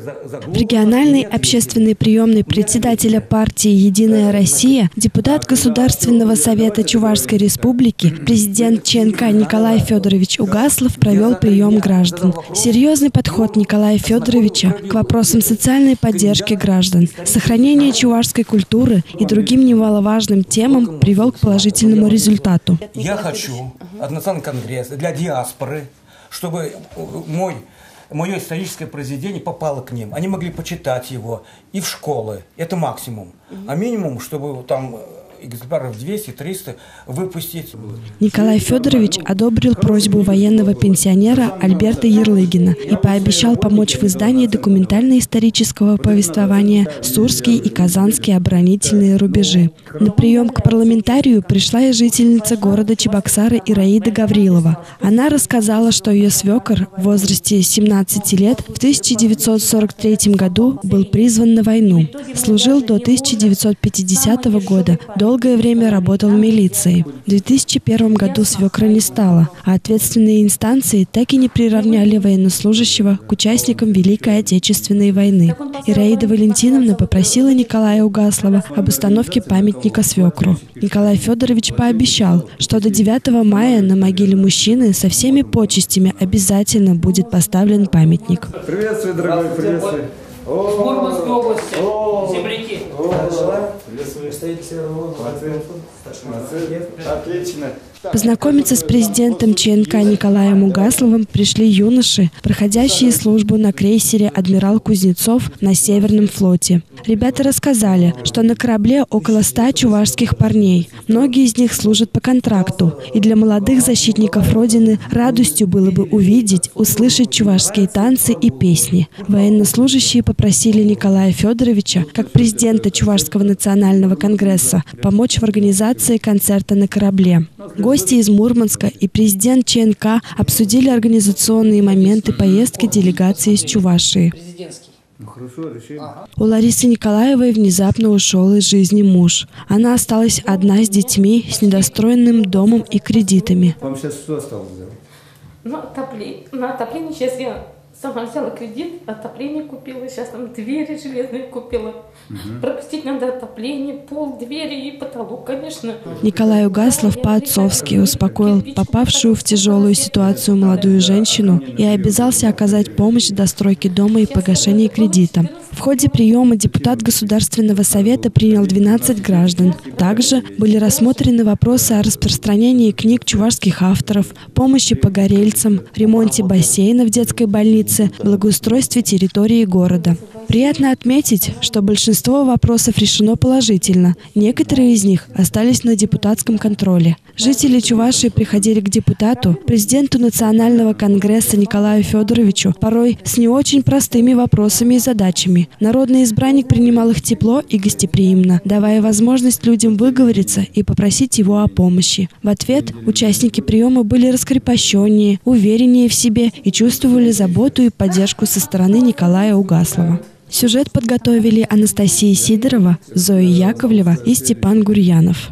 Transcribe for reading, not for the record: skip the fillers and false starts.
В региональной общественной приемной председателя партии «Единая Россия» депутат Государственного совета Чувашской республики, президент ЧНК Николай Федорович Угаслов провел прием граждан. Серьезный подход Николая Федоровича к вопросам социальной поддержки граждан, сохранения чувашской культуры и другим немаловажным темам привел к положительному результату. Я хочу от Национального конгресса для диаспоры, чтобы мое историческое произведение попало к ним. Они могли почитать его и в школы. Это максимум. А минимум, чтобы там экземпляров 200-300 выпустить. Николай Федорович одобрил просьбу военного пенсионера Альберта Ярлыгина и пообещал помочь в издании документально-исторического повествования «Сурские и Казанские оборонительные рубежи». На прием к парламентарию пришла и жительница города Чебоксары Ираида Гаврилова. Она рассказала, что ее свекор в возрасте 17 лет в 1943 году был призван на войну. Служил до 1950 года. Долгое время работал в милиции. В 2001 году свекра не стало, а ответственные инстанции так и не приравняли военнослужащего к участникам Великой Отечественной войны. Ираида Валентиновна попросила Николая Угаслова об установке памятника свекру. Николай Федорович пообещал, что до 9 мая на могиле мужчины со всеми почестями обязательно будет поставлен памятник. Приветствую, дорогой, приветствую. С Мурманской области, земляки. Отлично. Познакомиться с президентом ЧНК Николаем Угасловым пришли юноши, проходящие службу на крейсере «Адмирал Кузнецов» на Северном флоте. Ребята рассказали, что на корабле около 100 чувашских парней. Многие из них служат по контракту. И для молодых защитников Родины радостью было бы увидеть, услышать чувашские танцы и песни. Военнослужащие попросили Николая Федоровича, как президента Чувашского национального конгресса, помочь в организации концерта на корабле. Гости из Мурманска и президент ЧНК обсудили организационные моменты поездки делегации из Чувашии. У Ларисы Николаевой внезапно ушел из жизни муж. Она осталась одна с детьми, с недостроенным домом и кредитами. Вам сейчас что осталось сделать? На отопление сейчас я сама взяла кредит, отопление купила, сейчас там двери железные купила. Пропустить надо отопление, пол, двери и потолок, конечно. Николай Угаслов по-отцовски успокоил попавшую в тяжелую ситуацию молодую женщину и обязался оказать помощь в достройке дома и погашении кредита. В ходе приема депутат Государственного совета принял 12 граждан. Также были рассмотрены вопросы о распространении книг чувашских авторов, помощи погорельцам, ремонте бассейна в детской больнице, благоустройстве территории города. Приятно отметить, что большинство вопросов решено положительно. Некоторые из них остались на депутатском контроле. Жители Чувашии приходили к депутату, президенту Национального конгресса Николаю Федоровичу, порой с не очень простыми вопросами и задачами. Народный избранник принимал их тепло и гостеприимно, давая возможность людям выговориться и попросить его о помощи. В ответ участники приема были раскрепощеннее, увереннее в себе и чувствовали заботу и поддержку со стороны Николая Угаслова. Сюжет подготовили Анастасия Сидорова, Зоя Яковлева и Степан Гурьянов.